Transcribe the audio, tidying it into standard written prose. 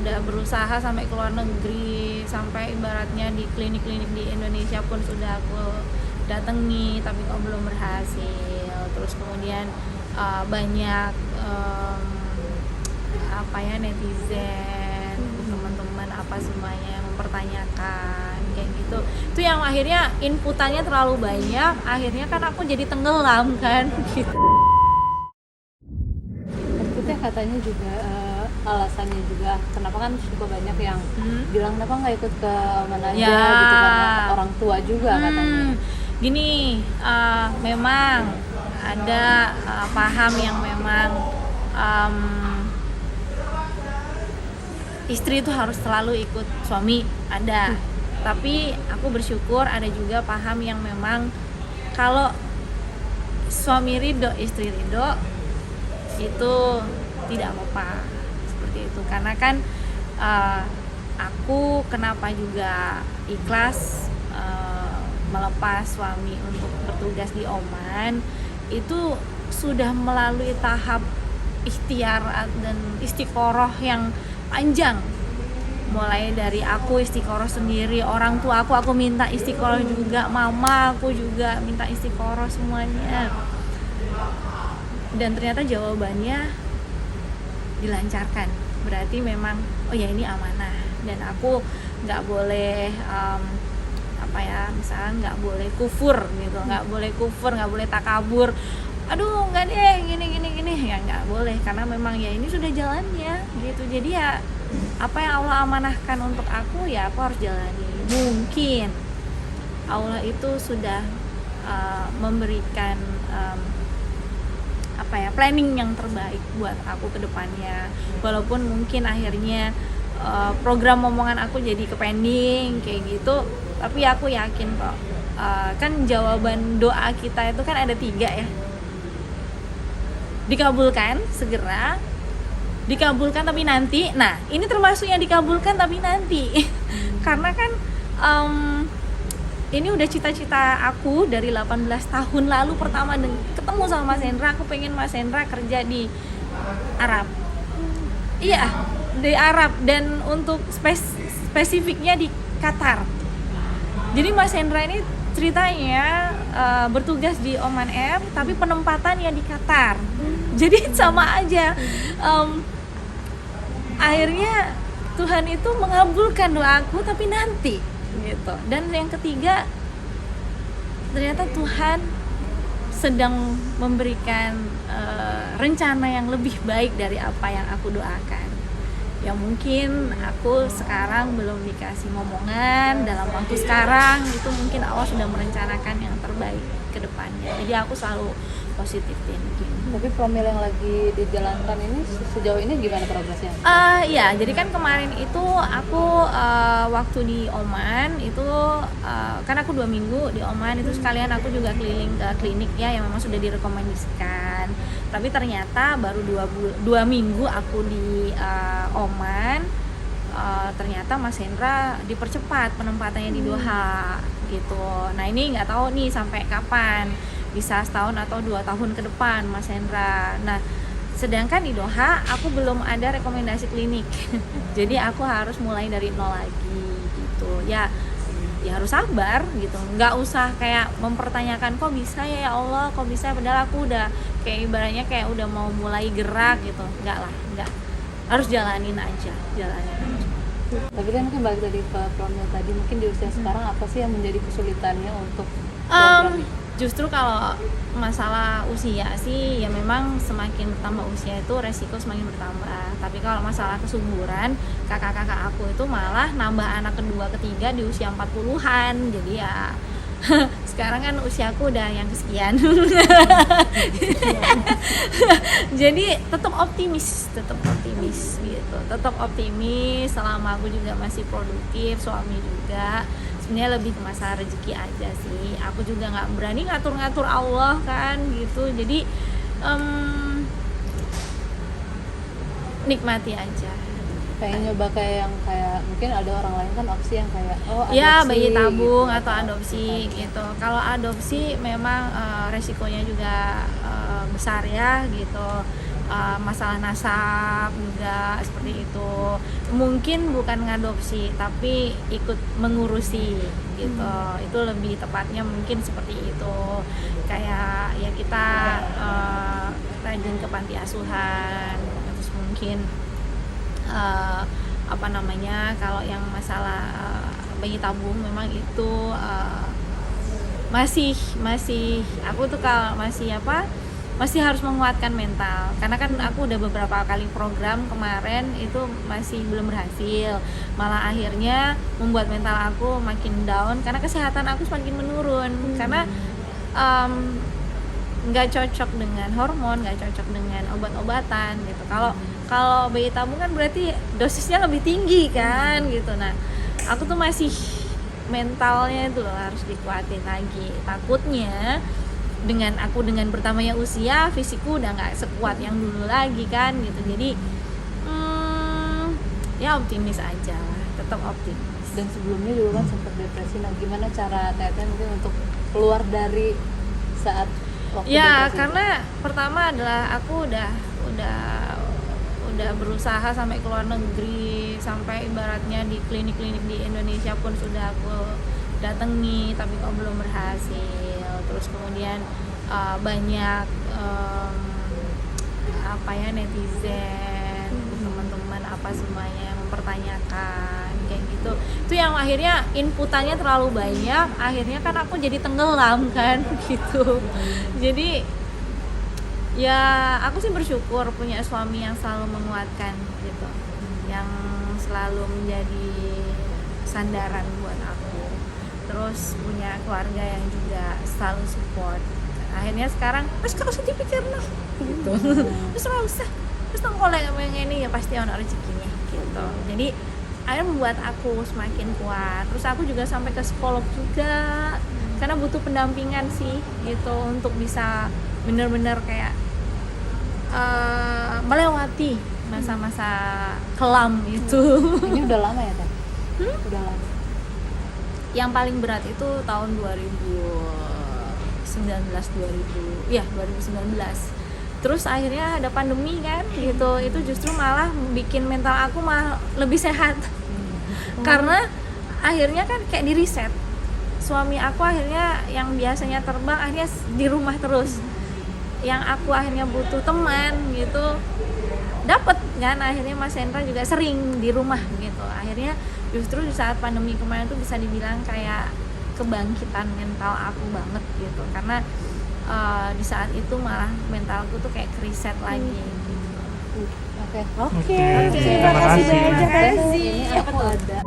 udah berusaha sampai ke luar negeri, sampai ibaratnya di klinik-klinik di Indonesia pun sudah aku datangi, tapi kok belum berhasil. Terus kemudian banyak netizen, teman-teman apa semuanya yang mempertanyakan kayak gitu. Itu yang akhirnya inputannya terlalu banyak, akhirnya kan aku jadi tenggelam kan gitu. Berikutnya katanya juga alasannya juga kenapa kan juga banyak yang bilang kenapa nggak ikut ke mana aja gitu karena orang tua juga katanya. Gini, memang ada paham yang memang istri itu harus selalu ikut suami, ada. Tapi aku bersyukur ada juga paham yang memang kalau suami ridho, istri ridho itu tidak apa-apa, seperti itu. Karena kan aku kenapa juga ikhlas melepas suami untuk bertugas di Oman, itu sudah melalui tahap ikhtiar dan istiqoroh yang panjang. Mulai dari aku istiqoroh sendiri, orang tua aku minta istiqoroh juga, mama aku juga minta istiqoroh semuanya. Dan ternyata jawabannya dilancarkan. Berarti memang oh ya ini amanah, dan aku nggak boleh misalnya nggak boleh kufur gitu, nggak boleh takabur. Aduh nggak deh gini ya, nggak boleh, karena memang ya ini sudah jalannya gitu. Jadi ya apa yang Allah amanahkan untuk aku ya aku harus jalani. Mungkin Allah itu sudah memberikan planning yang terbaik buat aku ke depannya. Walaupun mungkin akhirnya program omongan aku jadi kepending kayak gitu, tapi aku yakin kok kan jawaban doa kita itu kan ada 3 ya. Dikabulkan segera, dikabulkan tapi nanti. Nah ini termasuk yang dikabulkan tapi nanti karena kan ini udah cita-cita aku dari 18 tahun lalu. Pertama ketemu sama Mas Hendra, aku pengen Mas Hendra kerja di Arab. Iya, di Arab, dan untuk spesifiknya di Qatar. Jadi Mas Hendra ini ceritanya bertugas di Oman Air, tapi penempatannya di Qatar. Jadi sama aja. Akhirnya Tuhan itu mengabulkan doaku tapi nanti gitu. Dan yang ketiga, ternyata Tuhan sedang memberikan rencana yang lebih baik dari apa yang aku doakan. Ya mungkin aku sekarang belum dikasih ngomongan dalam waktu sekarang, itu mungkin Allah sudah merencanakan yang terbaik ke depannya. Jadi aku selalu positive thinking. Tapi promil yang lagi dijalankan ini sejauh ini gimana progresnya? Ya, jadi kan kemarin itu aku waktu di Oman itu kan aku 2 minggu di Oman itu, sekalian aku juga keliling ke klinik ya yang memang sudah direkomendasikan. Tapi ternyata baru 2 minggu aku di Oman, ternyata Mas Hendra dipercepat penempatannya di Doha gitu. Nah ini nggak tahu nih sampai kapan, bisa setahun atau 2 tahun ke depan Mas Hendra. Nah sedangkan di Doha aku belum ada rekomendasi klinik jadi aku harus mulai dari nol lagi gitu ya harus sabar gitu, nggak usah kayak mempertanyakan kok bisa ya Allah, kok bisa, padahal aku udah kayak ibaratnya kayak udah mau mulai gerak gitu. Nggak, harus jalanin aja. Tapi kan mungkin balik tadi ke promil tadi, mungkin di usia sekarang apa sih yang menjadi kesulitannya untuk program ini? Justru kalau masalah usia sih ya memang semakin bertambah usia itu resiko semakin bertambah. Tapi kalau masalah kesuburan, kakak-kakak aku itu malah nambah anak kedua ketiga di usia 40-an. Jadi ya sekarang kan usiaku udah yang kesekian. Jadi tetap optimis gitu. Tetap optimis selama aku juga masih produktif, suami juga. Sebenarnya lebih ke masalah rezeki aja sih. Aku juga nggak berani ngatur-ngatur Allah kan gitu. Jadi nikmati aja. Pengen nyoba kayak mungkin ada orang lain kan opsi yang kayak adopsi, ya bayi tabung gitu, atau adopsi gitu. Kalau adopsi memang resikonya juga besar ya gitu. masalah nasab juga seperti itu. Mungkin bukan ngadopsi tapi ikut mengurusi gitu. Itu lebih tepatnya mungkin seperti itu. Kayak ya kita rajin ke panti asuhan, terus mungkin kalau yang masalah bayi tabung memang itu masih aku tuh kalau masih harus menguatkan mental, karena kan aku udah beberapa kali program kemarin itu masih belum berhasil, malah akhirnya membuat mental aku makin down karena kesehatan aku semakin menurun karena nggak cocok dengan hormon, nggak cocok dengan obat-obatan gitu. Kalau bayi tabung kan berarti dosisnya lebih tinggi kan gitu. Nah aku tuh masih mentalnya itu loh harus dikuatin lagi, takutnya dengan bertambahnya usia fisikku udah nggak sekuat yang dulu lagi kan gitu. Jadi ya optimis aja lah, tetap optimis. Dan sebelumnya juga kan sempat depresi. Nah gimana cara Teteh mungkin untuk keluar dari saat waktu ya depresi? Karena pertama adalah aku udah berusaha sampai ke luar negeri, sampai ibaratnya di klinik-klinik di Indonesia pun sudah aku datangi tapi kok belum berhasil. Terus kemudian banyak netizen, teman-teman semuanya yang mempertanyakan kayak gitu. Itu yang akhirnya inputannya terlalu banyak, akhirnya kan aku jadi tenggelam kan gitu. Jadi ya aku sih bersyukur punya suami yang selalu menguatkan gitu, yang selalu menjadi sandaran buat aku. Terus punya keluarga yang juga selalu support. Akhirnya sekarang terus kalau usah dipikir lah gitu. Terus ora usah. Terus nang kolek yang ini ya pasti ono rezekinya gitu. Jadi akhirnya membuat aku semakin kuat. Terus aku juga sampai ke psikolog juga karena butuh pendampingan sih gitu untuk bisa benar-benar kayak melewati masa-masa kelam itu. Ini udah lama ya Teh? Udah lama. Yang paling berat itu tahun 2019. Terus akhirnya ada pandemi kan gitu. Itu justru malah bikin mental aku malah lebih sehat. Karena akhirnya kan kayak di reset. Suami aku akhirnya yang biasanya terbang akhirnya di rumah terus. Yang aku akhirnya butuh teman gitu dapet kan, akhirnya Mas Hendra juga sering di rumah gitu. Akhirnya justru di saat pandemi kemarin tuh bisa dibilang kayak kebangkitan mental aku banget gitu, karena di saat itu malah mentalku tuh kayak reset lagi gitu. Oke. Terima kasih banyak. Ini aku ada